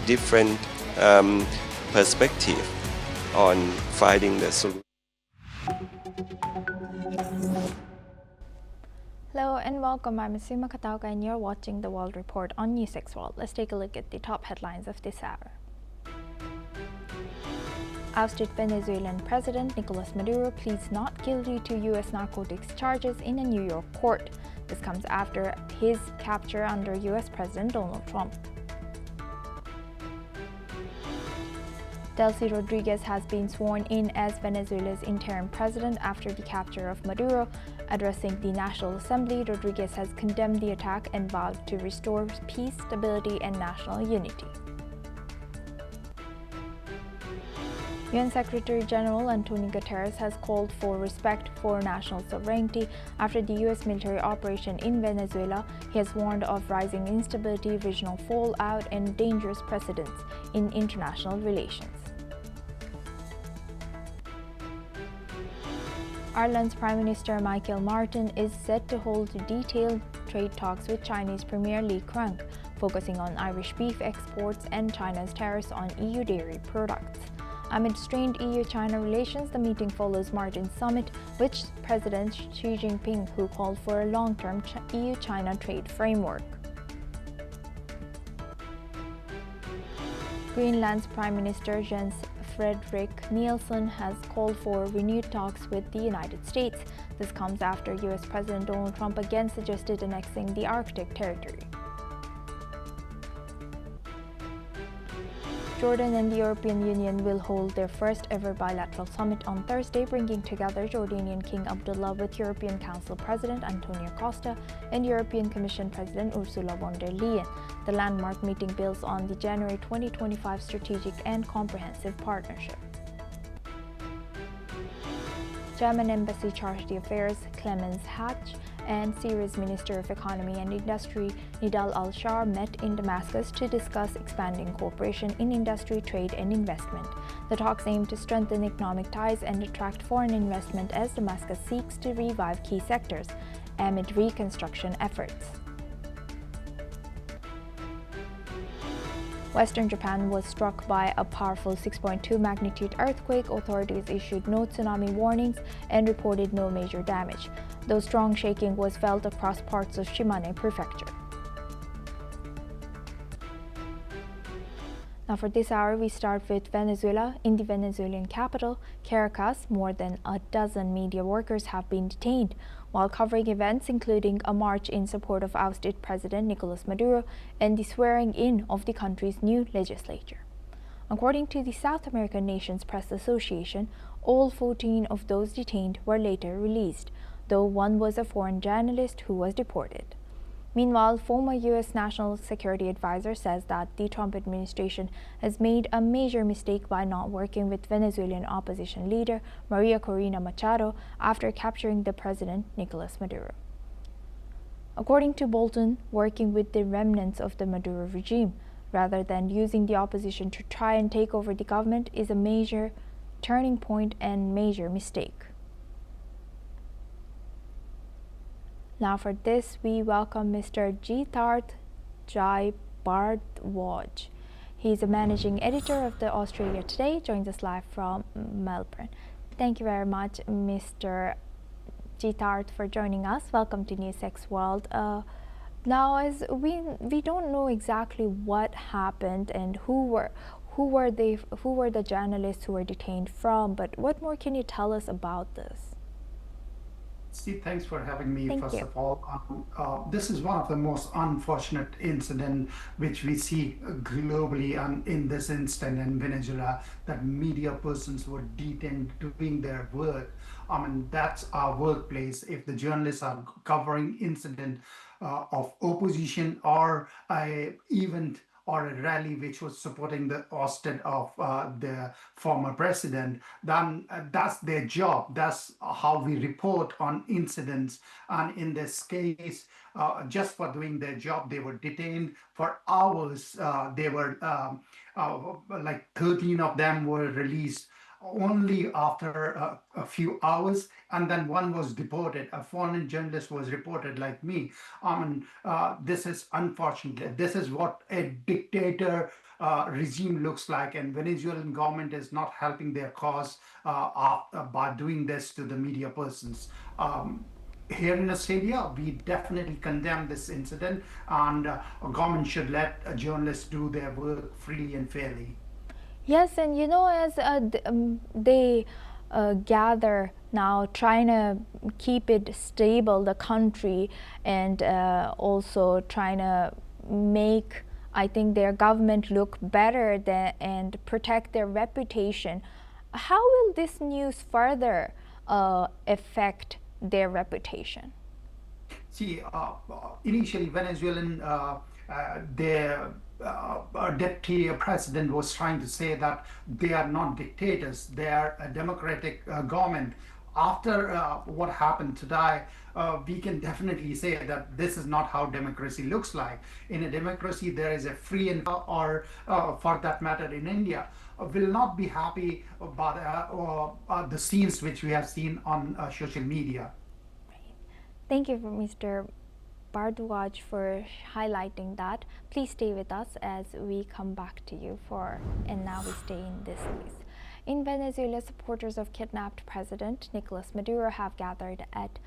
different perspective on finding the solution. Hello and welcome. I'm Asuma Katauka and you're watching the World Report on NewsX World. Let's take a look at the top headlines of this hour. Ousted Venezuelan President Nicolas Maduro pleads not guilty to U.S. narcotics charges in a New York court. This comes after his capture under U.S. President Donald Trump. Delcy Rodriguez has been sworn in as Venezuela's interim president after the capture of Maduro. Addressing the National Assembly, Rodriguez has condemned the attack and vowed to restore peace, stability, and national unity. UN Secretary General Antonio Guterres has called for respect for national sovereignty after the U.S. military operation in Venezuela. He has warned of rising instability, regional fallout, and dangerous precedents in international relations. Ireland's Prime Minister Michael Martin is set to hold detailed trade talks with Chinese Premier Li Qiang, focusing on Irish beef exports and China's tariffs on EU dairy products. Amid strained EU-China relations, the meeting follows Martin's summit with President Xi Jinping, who called for a long-term EU-China trade framework. Greenland's Prime Minister Jens Fredrik Nielsen has called for renewed talks with the United States. This comes after U.S. President Donald Trump again suggested annexing the Arctic territory. Jordan and the European Union will hold their first ever bilateral summit on Thursday, bringing together Jordanian King Abdullah with European Council President Antonio Costa and European Commission President Ursula von der Leyen. The landmark meeting builds on the January 2025 strategic and comprehensive partnership. German Embassy Charge d'Affaires Clemens Hatch and Syria's Minister of Economy and Industry Nidal al-Shar met in Damascus to discuss expanding cooperation in industry, trade and investment. The talks aim to strengthen economic ties and attract foreign investment as Damascus seeks to revive key sectors amid reconstruction efforts. Western Japan was struck by a powerful 6.2 magnitude earthquake. Authorities issued no tsunami warnings and reported no major damage, though strong shaking was felt across parts of Shimane Prefecture. Now for this hour, we start with Venezuela. In the Venezuelan capital, Caracas, more than a dozen media workers have been detained while covering events including a march in support of ousted President Nicolas Maduro and the swearing-in of the country's new legislature. According to the South American Nations Press Association, all 14 of those detained were later released, though one was a foreign journalist who was deported. Meanwhile, former U.S. National Security Advisor says that the Trump administration has made a major mistake by not working with Venezuelan opposition leader Maria Corina Machado after capturing the president, Nicolas Maduro. According to Bolton, working with the remnants of the Maduro regime, rather than using the opposition to try and take over the government, is a major turning point and major mistake. Now for this, we welcome Mr. Jitharth Jai-Bhardwaj. He's a managing editor of the Australia Today, joins us live from Melbourne. Thank you very much, Mr. Jitharth, for joining us. Welcome to NewsX World. Now, as we don't know exactly what happened and who were the journalists who were detained from, but what more can you tell us about this? Steve, thanks for having me. Thank First you. of all, this is one of the most unfortunate incidents which we see globally, and in this instant in Venezuela, that media persons were detained doing their work. I mean, that's our workplace. If the journalists are covering incident of opposition or a event or a rally which was supporting the ousted of the former president, then that's their job. That's how we report on incidents. And in this case, just for doing their job, they were detained for hours. They were like 13 of them were released only after a few hours, and then one was deported. A foreign journalist was reported like me. This is unfortunate. This is what a dictator regime looks like, and Venezuelan government is not helping their cause by doing this to the media persons. Here in Australia, we definitely condemn this incident, and government should let journalists do their work freely and fairly. Yes, and as they gather now, trying to keep it stable, the country, and also trying to make, I think, their government look better and protect their reputation. How will this news further affect their reputation? See, initially Venezuelan, their deputy president was trying to say that they are not dictators, they are a democratic government. After what happened today, we can definitely say that this is not how democracy looks like. In a democracy, there is a free and or for that matter in India, will not be happy about the scenes which we have seen on social media. Thank you, Mr. Bardwaj, for highlighting that. Please stay with us as we come back to you and now we stay in this news. In Venezuela, supporters of kidnapped President Nicolas Maduro have gathered at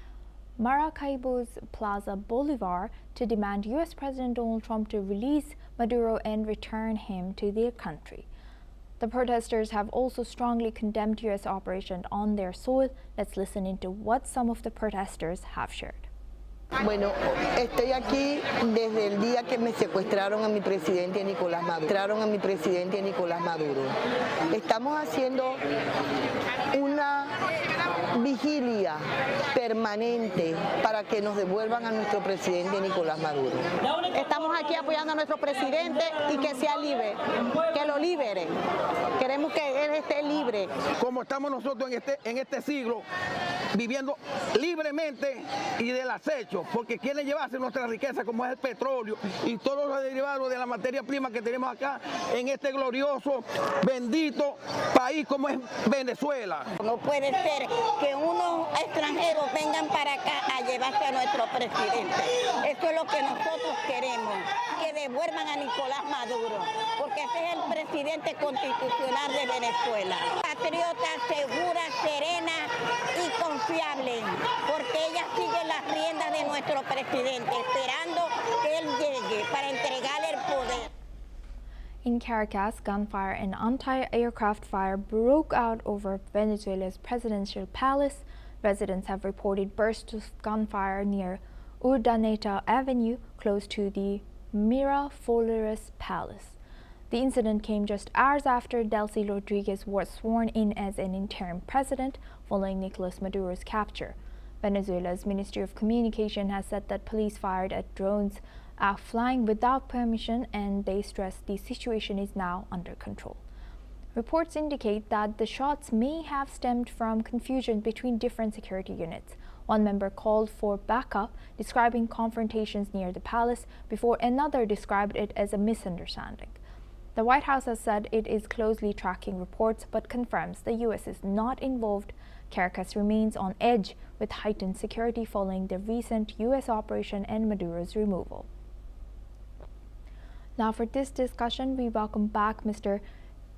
Maracaibo's Plaza Bolivar to demand U.S. President Donald Trump to release Maduro and return him to their country. The protesters have also strongly condemned U.S. operation on their soil. Let's listen into what some of the protesters have shared. Bueno, estoy aquí desde el día que me secuestraron a mi presidente Nicolás Maduro. Estamos haciendo una vigilia permanente para que nos devuelvan a nuestro presidente Nicolás Maduro. Estamos aquí apoyando a nuestro presidente y que sea libre, que lo libere. Queremos que él esté libre. Como estamos nosotros en este siglo, viviendo libremente y del acecho, porque quieren llevarse nuestra riqueza como es el petróleo y todos los derivados de la materia prima que tenemos acá en este glorioso, bendito país como es Venezuela. No puede ser que unos extranjeros vengan para acá a llevarse a nuestro presidente. Eso es lo que nosotros queremos, que devuelvan a Nicolás Maduro, porque ese es el presidente constitucional de Venezuela. Patriota, segura, serena y confiable, porque ella sigue las riendas de nuestro presidente, esperando que él llegue para entregarle el poder. In Caracas, gunfire and anti-aircraft fire broke out over Venezuela's presidential palace. Residents have reported bursts of gunfire near Urdaneta Avenue, close to the Miraflores Palace. The incident came just hours after Delcy Rodriguez was sworn in as an interim president following Nicolas Maduro's capture. Venezuela's Ministry of Communication has said that police fired at drones flying without permission, and they stress the situation is now under control. Reports indicate that the shots may have stemmed from confusion between different security units. One member called for backup, describing confrontations near the palace, before another described it as a misunderstanding. The White House has said it is closely tracking reports but confirms the U.S. is not involved. Caracas remains on edge with heightened security following the recent U.S. operation and Maduro's removal. Now for this discussion, we welcome back Mr.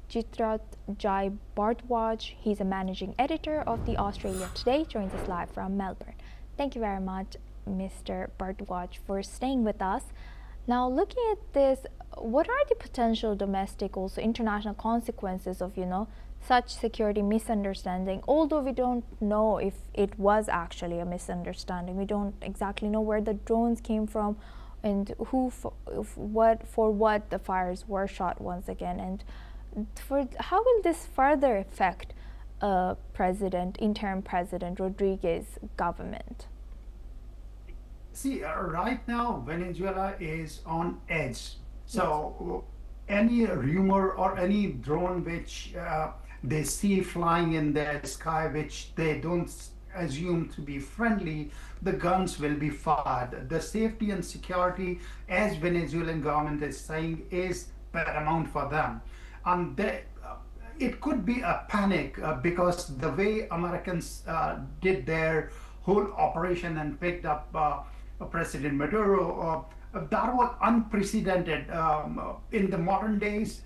Chitrat Jai Bardwaj. He's a managing editor of the Australia Today, joins us live from Melbourne. Thank you very much, Mr. Bardwaj, for staying with us. Now, looking at this, what are the potential domestic, also international consequences of, such security misunderstanding? Although we don't know if it was actually a misunderstanding, we don't exactly know where the drones came from and who, for what the fires were shot once again, and how will this further affect interim President Rodriguez's government? See, right now Venezuela is on edge. So any rumor or any drone which they see flying in the sky, which they don't assume to be friendly, the guns will be fired. The safety and security, as Venezuelan government is saying, is paramount for them. And it could be a panic because the way Americans did their whole operation and picked up President Maduro, that was unprecedented in the modern days.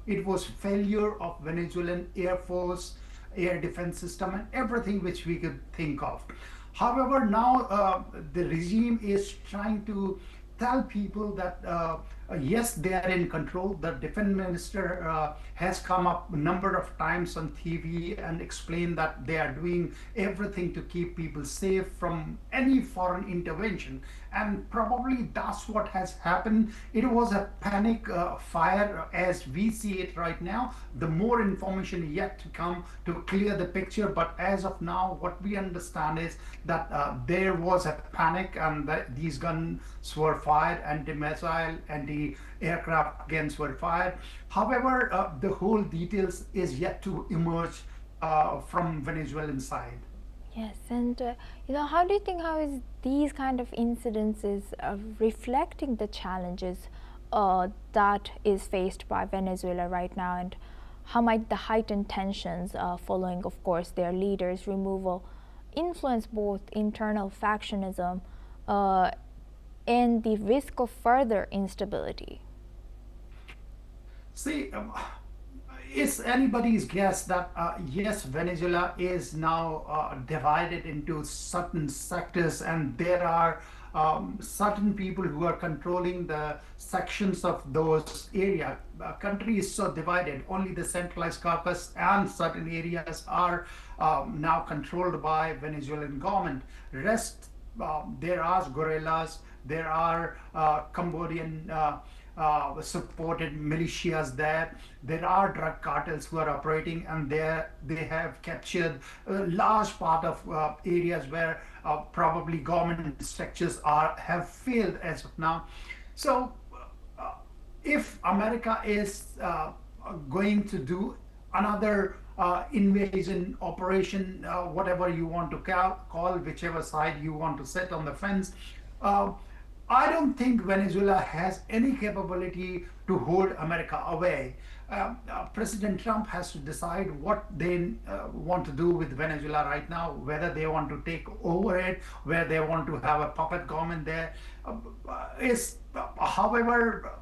It was failure of Venezuelan Air Force, air defense system, and everything which we could think of. However, now the regime is trying to tell people that yes, they are in control. The defense minister has come up a number of times on TV and explained that they are doing everything to keep people safe from any foreign intervention. And probably that's what has happened. It was a panic fire as we see it right now. The more information yet to come to clear the picture. But as of now, what we understand is that there was a panic and that these guns were fired, anti-missile, anti-aircraft guns were fired. However, the whole details is yet to emerge from Venezuelan side. Yes, and how do you think how is these kind of incidences reflecting the challenges that is faced by Venezuela right now, and how might the heightened tensions following, of course, their leaders' removal influence both internal factionism and the risk of further instability? See, it's anybody's guess that yes, Venezuela is now divided into certain sectors, and there are certain people who are controlling the sections of those areas. Country is so divided. Only the centralized Caucasus and certain areas are now controlled by Venezuelan government. Rest, there are guerrillas, there are Cambodian supported militias there. There are drug cartels who are operating, and they have captured a large part of areas where probably government structures have failed as of now. So if America is going to do another invasion operation, whatever you want to call, whichever side you want to sit on the fence, I don't think Venezuela has any capability to hold America away. President Trump has to decide what they want to do with Venezuela right now, whether they want to take over it, where they want to have a puppet government there. However,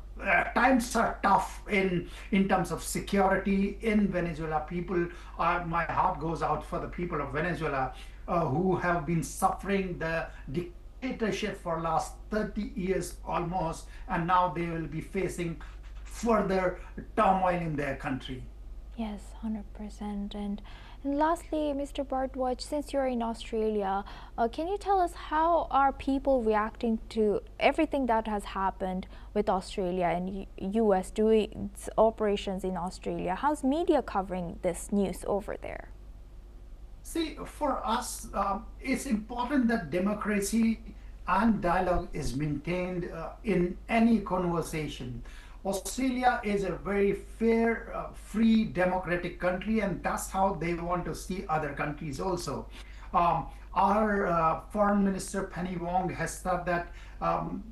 times are tough in terms of security in Venezuela. People, my heart goes out for the people of Venezuela who have been suffering the dictatorship for last 30 years almost, and now they will be facing further turmoil in their country. Yes, 100%. And lastly, Mr. Bharadwaj, since you're in Australia, can you tell us how are people reacting to everything that has happened with Australia and US doing operations in Australia? How's media covering this news over there? See, for us, it's important that democracy and dialogue is maintained in any conversation. Australia is a very fair, free, democratic country, and that's how they want to see other countries also. Our Foreign Minister Penny Wong has said that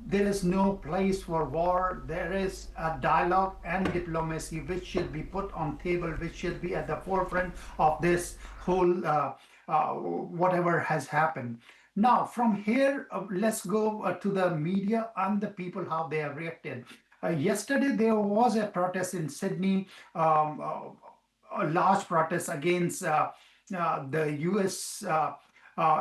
there is no place for war. There is a dialogue and diplomacy which should be put on table, which should be at the forefront of this whole whatever has happened. Now, from here, let's go to the media and the people, how they have reacted. Yesterday, there was a protest in Sydney, a large protest against the US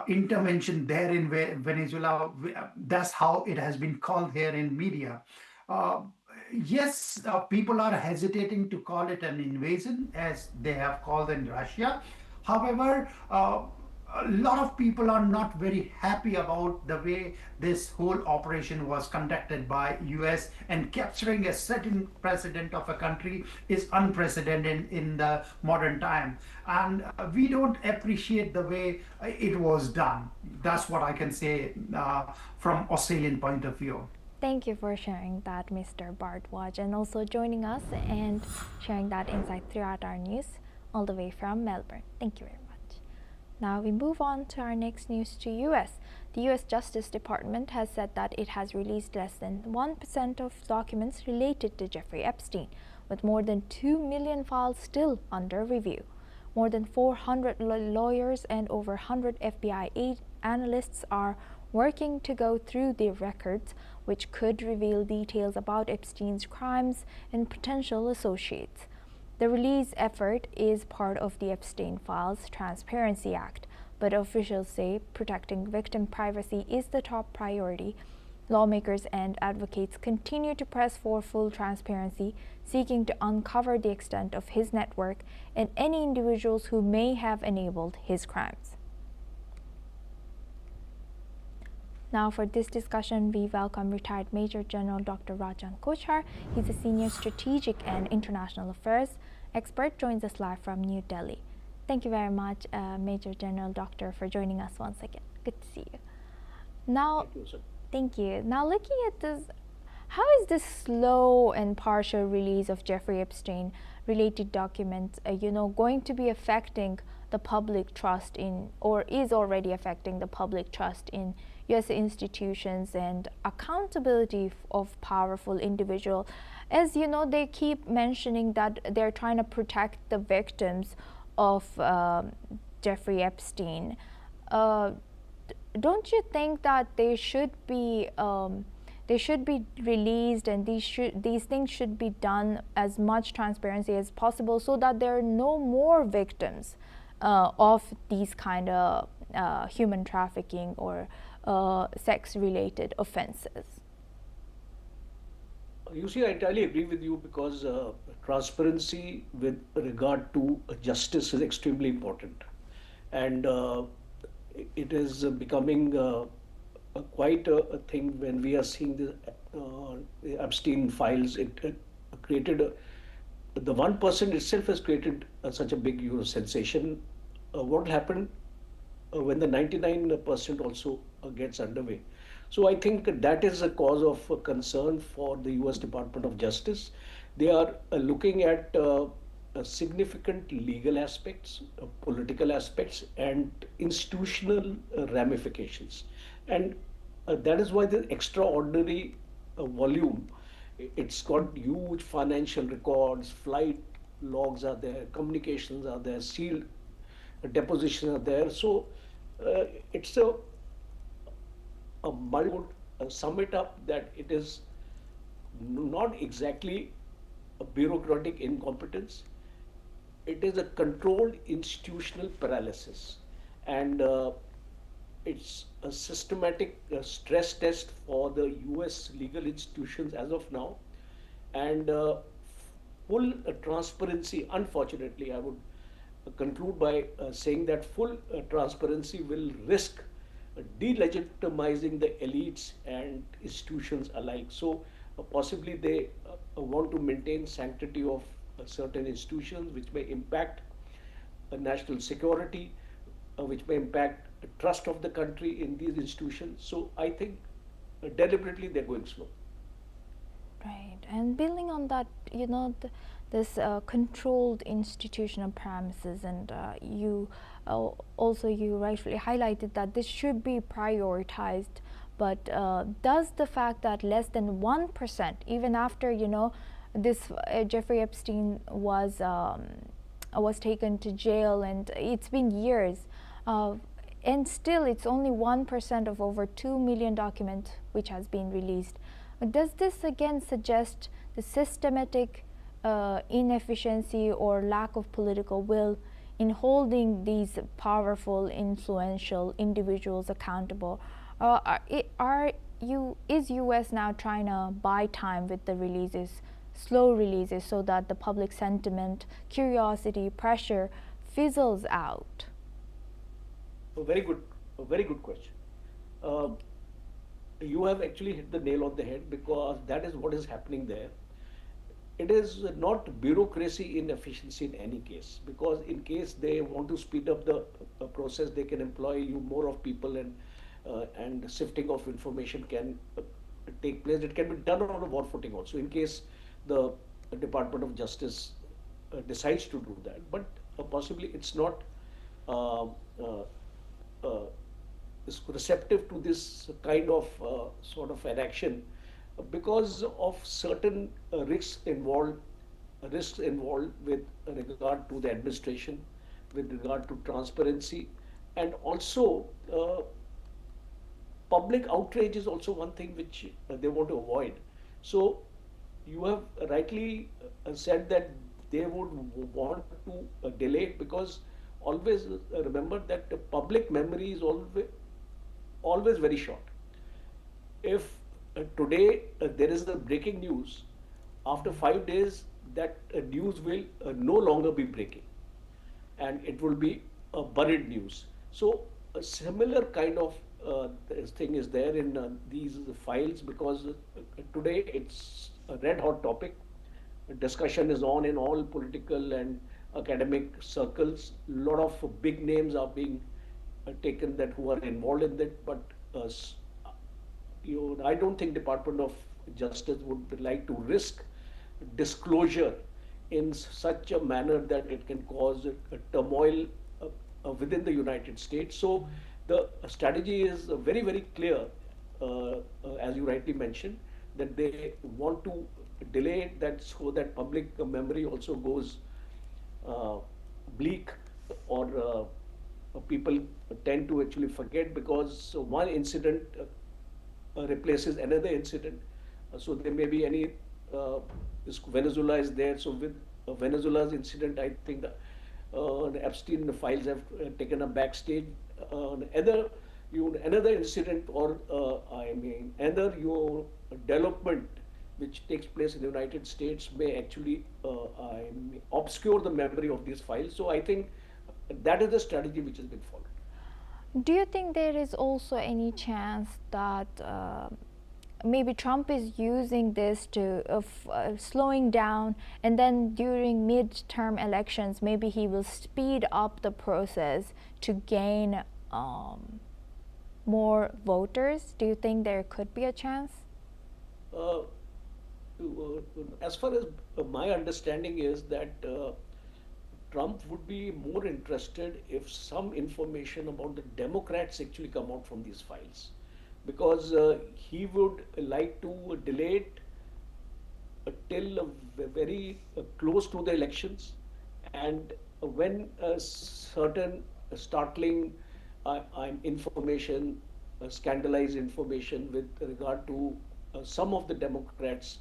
intervention there in Venezuela. That's how it has been called here in media. Yes, people are hesitating to call it an invasion as they have called in Russia. However, a lot of people are not very happy about the way this whole operation was conducted by US, and capturing a certain president of a country is unprecedented in the modern time. And we don't appreciate the way it was done. That's what I can say from Australian point of view. Thank you for sharing that, Mr. Bharadwaj, and also joining us and sharing that insight throughout our news all the way from Melbourne. Thank you very much. Now we move on to our next news to US. The US Justice Department has said that it has released less than 1% of documents related to Jeffrey Epstein, with more than 2 million files still under review. More than 400 lawyers and over 100 FBI analysts are working to go through the records, which could reveal details about Epstein's crimes and potential associates. The release effort is part of the Epstein Files Transparency Act, but officials say protecting victim privacy is the top priority. Lawmakers and advocates continue to press for full transparency, seeking to uncover the extent of his network and any individuals who may have enabled his crimes. Now for this discussion, we welcome retired Major General Dr. Rajan Kochhar. He's a senior strategic and international affairs expert, joins us live from New Delhi. Thank you very much, Major General Doctor, for joining us once again. Good to see you. Now, thank you. Now looking at this, how is this slow and partial release of Jeffrey Epstein related documents, going to be affecting the public trust in, or is already affecting the public trust in U.S. institutions and accountability of powerful individuals? As you know, they keep mentioning that they're trying to protect the victims of Jeffrey Epstein. Don't you think that they should be released, and these things should be done as much transparency as possible, so that there are no more victims of these kind of human trafficking or sex-related offenses? You see, I entirely agree with you, because transparency with regard to justice is extremely important, and it is becoming quite a thing when we are seeing the Epstein files. It created the one person itself has created such a big sensation. What happened when the 99% also gets underway? So I think that is a cause of concern for the US Department of Justice. They are looking at significant legal aspects, political aspects, and institutional ramifications. And that is why the extraordinary volume, it's got huge financial records, flight logs are there, communications are there, sealed depositions are there. So it's a sum it up that it is not exactly a bureaucratic incompetence. It is a controlled institutional paralysis, and it's a systematic stress test for the US legal institutions as of now. And full transparency, unfortunately, I would conclude by saying that full transparency will risk delegitimizing the elites and institutions alike. So possibly they want to maintain sanctity of certain institutions, which may impact national security, which may impact trust of the country in these institutions. So I think deliberately they're going slow. Right, and building on that, this controlled institutional premises, and you rightfully highlighted that this should be prioritized. But does the fact that less than 1%, even after this Jeffrey Epstein was taken to jail, and it's been years, and still it's only 1% of over 2 million documents which has been released. Does this again suggest the systematic inefficiency or lack of political will in holding these powerful, influential individuals accountable? Is US now trying to buy time with the releases, slow releases, so that the public sentiment, curiosity, pressure fizzles out? A very good question. You have actually hit the nail on the head, because that is what is happening there. It is not bureaucracy inefficiency in any case, because in case they want to speed up the process, they can employ more of people, and sifting of information can take place. It can be done on a war footing also, in case the Department of Justice decides to do that. But possibly it's not is receptive to this kind of sort of an action, because of certain risks involved with regard to the administration, with regard to transparency, and also public outrage is also one thing which they want to avoid. So you have rightly said that they would want to delay it, because always remember that the public memory is always very short. If today there is a breaking news, after 5 days that news will no longer be breaking, and it will be a buried news. So a similar kind of thing is there in these files, because today it's a red hot topic. Discussion is on in all political and academic circles. A lot of big names are being taken that who are involved in that, but I don't think Department of Justice would like to risk disclosure in such a manner that it can cause a turmoil within the United States. So the strategy is very, very clear, as you rightly mentioned, that they want to delay it, that so that public memory also goes bleak, or people tend to actually forget, because one incident replaces another incident. So there may be any Venezuela is there. So with Venezuela's incident, I think the Epstein files have taken a backstage. Another incident, or another development which takes place in the United States may actually obscure the memory of these files. So I think that is the strategy which has been followed. Do you think there is also any chance that maybe Trump is using this to slowing down, and then during midterm elections maybe he will speed up the process to gain more voters? Do you think there could be a chance? As far as my understanding is that Trump would be more interested if some information about the Democrats actually come out from these files, because he would like to delay it till very close to the elections, and when certain startling information, scandalized information with regard to some of the Democrats,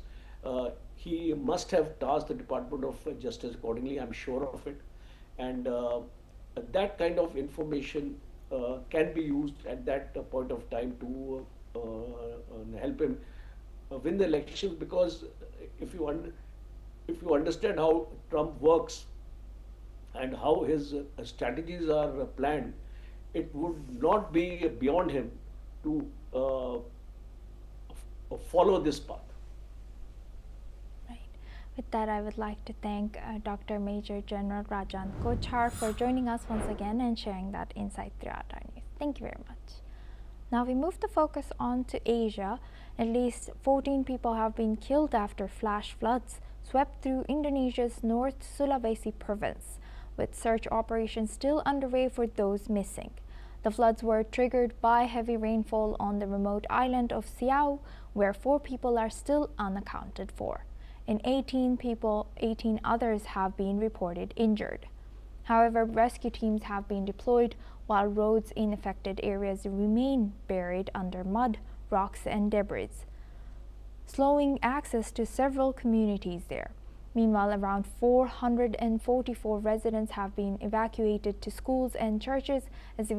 he must have tasked the Department of Justice accordingly, I'm sure of it. And that kind of information can be used at that point of time to help him win the elections, because if you understand how Trump works and how his strategies are planned, it would not be beyond him to follow this path. With that, I would like to thank Dr. Major General Rajan Kochhar for joining us once again and sharing that insight throughout our news. Thank you very much. Now we move the focus on to Asia. At least 14 people have been killed after flash floods swept through Indonesia's North Sulawesi province, with search operations still underway for those missing. The floods were triggered by heavy rainfall on the remote island of Siau, where 4 people are still unaccounted for, and 18 others have been reported injured. However, rescue teams have been deployed while roads in affected areas remain buried under mud, rocks, and debris, slowing access to several communities there. Meanwhile, around 444 residents have been evacuated to schools and churches as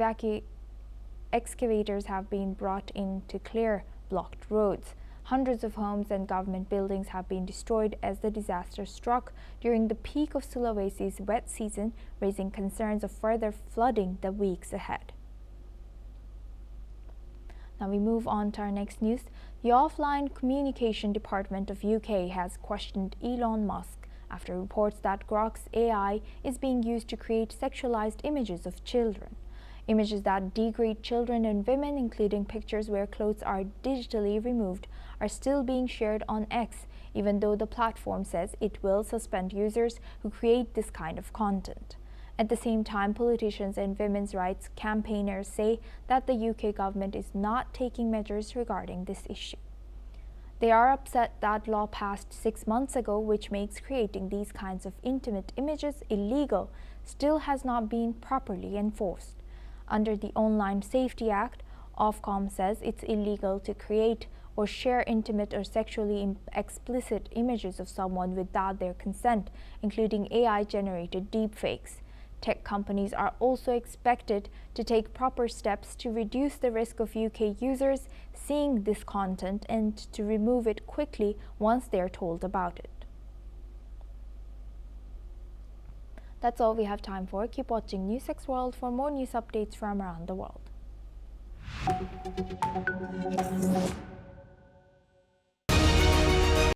excavators have been brought in to clear blocked roads. Hundreds of homes and government buildings have been destroyed as the disaster struck during the peak of Sulawesi's wet season, raising concerns of further flooding the weeks ahead. Now we move on to our next news. The Offline Communication Department of UK has questioned Elon Musk after reports that Grok's AI is being used to create sexualized images of children. Images that degrade children and women, including pictures where clothes are digitally removed, are still being shared on X, even though the platform says it will suspend users who create this kind of content. At the same time, politicians and women's rights campaigners say that the UK government is not taking measures regarding this issue. They are upset that law passed 6 months ago, which makes creating these kinds of intimate images illegal, still has not been properly enforced. Under the Online Safety Act, Ofcom says it's illegal to create or share intimate or sexually explicit images of someone without their consent, including AI-generated deepfakes. Tech companies are also expected to take proper steps to reduce the risk of UK users seeing this content and to remove it quickly once they are told about it. That's all we have time for. Keep watching NewsX World for more news updates from around the world.